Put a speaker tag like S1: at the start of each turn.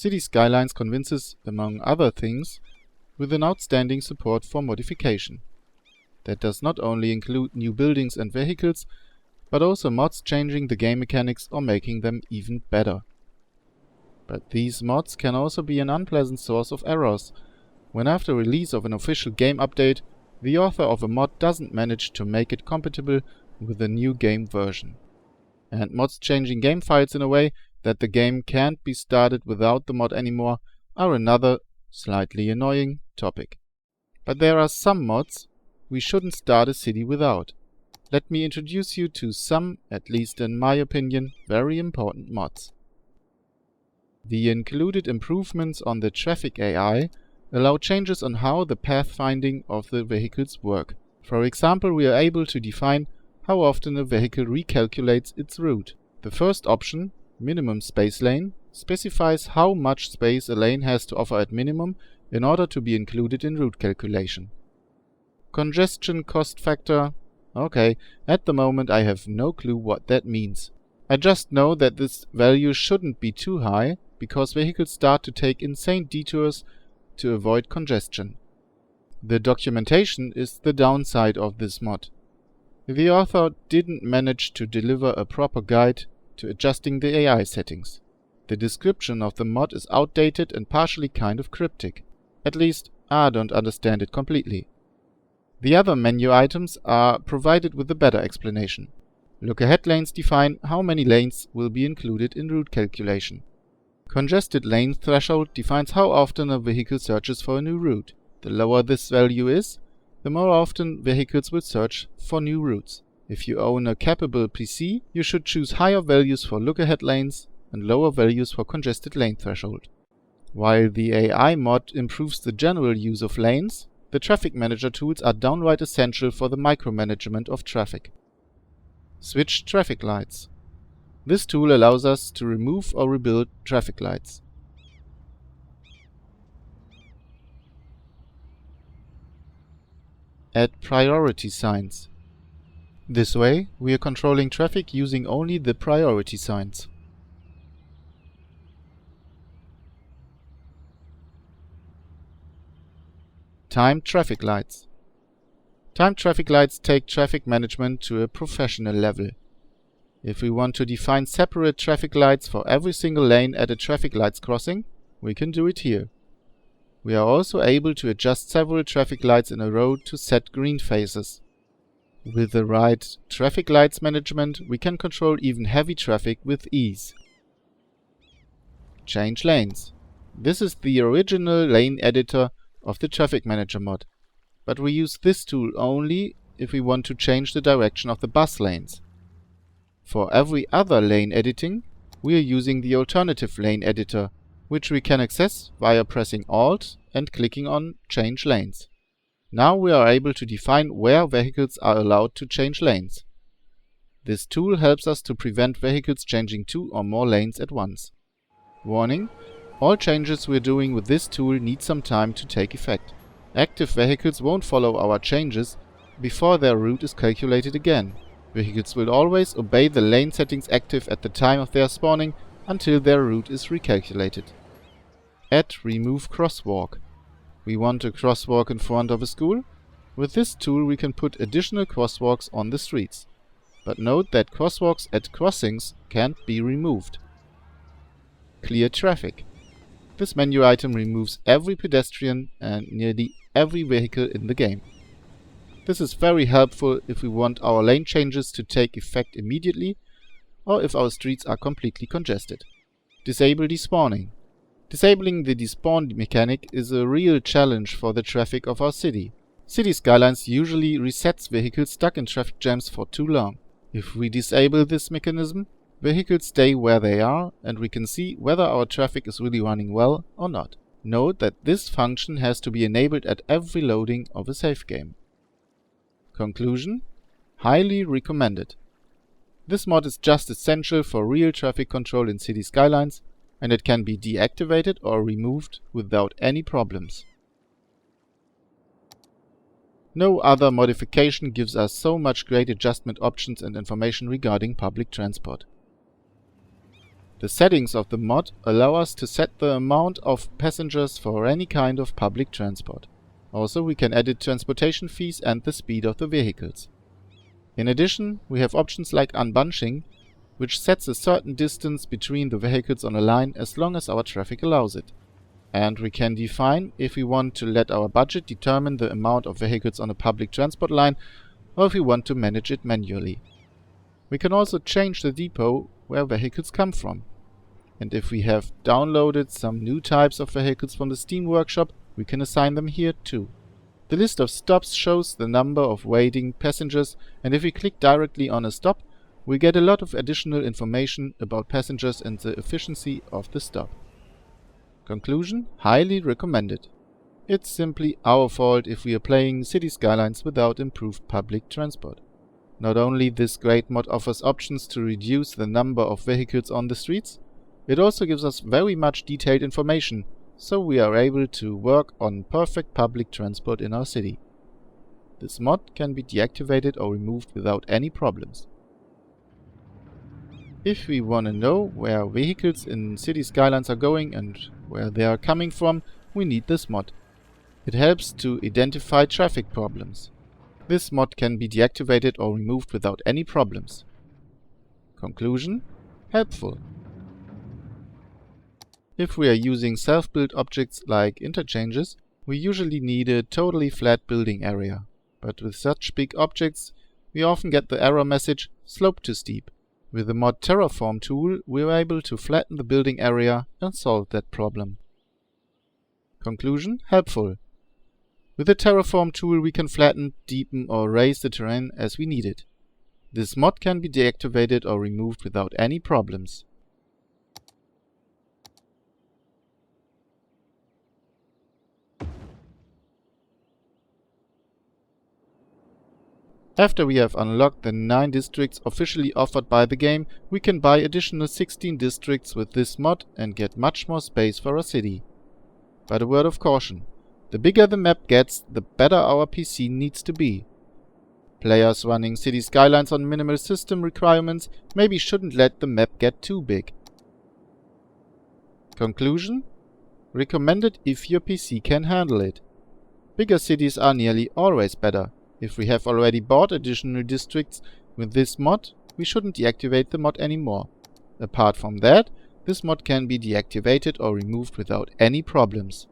S1: City Skylines convinces, among other things, with an outstanding support for modification. That does not only include new buildings and vehicles, but also mods changing the game mechanics or making them even better. But these mods can also be an unpleasant source of errors, when after release of an official game update, the author of a mod doesn't manage to make it compatible with the new game version. And mods changing game files in a way that the game can't be started without the mod anymore are another, slightly annoying topic. But there are some mods we shouldn't start a city without. Let me introduce you to some, at least in my opinion, very important mods. The included improvements on the traffic AI allow changes on how the pathfinding of the vehicles work. For example, we are able to define how often a vehicle recalculates its route. The first option, minimum space lane, specifies how much space a lane has to offer at minimum in order to be included in route calculation. Congestion cost factor. Okay, at the moment I have no clue what that means. I just know that this value shouldn't be too high, because vehicles start to take insane detours to avoid congestion. The documentation is the downside of this mod. The author didn't manage to deliver a proper guide to adjusting the AI settings. The description of the mod is outdated and partially kind of cryptic. At least, I don't understand it completely. The other menu items are provided with a better explanation. Look-ahead lanes define how many lanes will be included in route calculation. Congested lane threshold defines how often a vehicle searches for a new route. The lower this value is, the more often vehicles will search for new routes. If you own a capable PC, you should choose higher values for look-ahead lanes and lower values for congested lane threshold. While the AI mod improves the general use of lanes, the traffic manager tools are downright essential for the micromanagement of traffic. Switch traffic lights. This tool allows us to remove or rebuild traffic lights. Add priority signs. This way, we are controlling traffic using only the priority signs. Timed traffic lights. Timed traffic lights take traffic management to a professional level. If we want to define separate traffic lights for every single lane at a traffic lights crossing, we can do it here. We are also able to adjust several traffic lights in a row to set green phases. With the right traffic lights management, we can control even heavy traffic with ease. Change lanes. This is the original lane editor of the Traffic Manager mod, but we use this tool only if we want to change the direction of the bus lanes. For every other lane editing, we are using the alternative lane editor, which we can access via pressing Alt and clicking on Change Lanes. Now we are able to define where vehicles are allowed to change lanes. This tool helps us to prevent vehicles changing 2 or more lanes at once. Warning: all changes we're doing with this tool need some time to take effect. Active vehicles won't follow our changes before their route is calculated again. Vehicles will always obey the lane settings active at the time of their spawning until their route is recalculated. Add remove crosswalk. We want a crosswalk in front of a school? With this tool we can put additional crosswalks on the streets. But note that crosswalks at crossings can't be removed. Clear traffic. This menu item removes every pedestrian and nearly every vehicle in the game. This is very helpful if we want our lane changes to take effect immediately, or if our streets are completely congested. Disable despawning. Disabling the despawn mechanic is a real challenge for the traffic of our city. City Skylines usually resets vehicles stuck in traffic jams for too long. If we disable this mechanism, vehicles stay where they are, and we can see whether our traffic is really running well or not. Note that this function has to be enabled at every loading of a save game. Conclusion: highly recommended. This mod is just essential for real traffic control in City Skylines, and it can be deactivated or removed without any problems. No other modification gives us so much great adjustment options and information regarding public transport. The settings of the mod allow us to set the amount of passengers for any kind of public transport. Also, we can edit transportation fees and the speed of the vehicles. In addition, we have options like unbunching, which sets a certain distance between the vehicles on a line as long as our traffic allows it. And we can define if we want to let our budget determine the amount of vehicles on a public transport line or if we want to manage it manually. We can also change the depot where vehicles come from. And if we have downloaded some new types of vehicles from the Steam workshop, we can assign them here too. The list of stops shows the number of waiting passengers, and if we click directly on a stop, we get a lot of additional information about passengers and the efficiency of the stop. Conclusion: highly recommended. It's simply our fault if we are playing City Skylines without improved public transport. Not only this great mod offers options to reduce the number of vehicles on the streets, it also gives us very much detailed information, so we are able to work on perfect public transport in our city. This mod can be deactivated or removed without any problems. If we want to know where vehicles in City Skylines are going and where they are coming from, we need this mod. It helps to identify traffic problems. This mod can be deactivated or removed without any problems. Conclusion: helpful. If we are using self-built objects like interchanges, we usually need a totally flat building area. But with such big objects, we often get the error message, slope too steep. With the mod Terraform tool, we are able to flatten the building area and solve that problem. Conclusion: helpful. With the Terraform tool, we can flatten, deepen or raise the terrain as we need it. This mod can be deactivated or removed without any problems. After we have unlocked the 9 districts officially offered by the game, we can buy additional 16 districts with this mod and get much more space for our city. But a word of caution: the bigger the map gets, the better our PC needs to be. Players running City Skylines on minimal system requirements maybe shouldn't let the map get too big. Conclusion: recommended if your PC can handle it. Bigger cities are nearly always better. If we have already bought additional districts with this mod, we shouldn't deactivate the mod anymore. Apart from that, this mod can be deactivated or removed without any problems.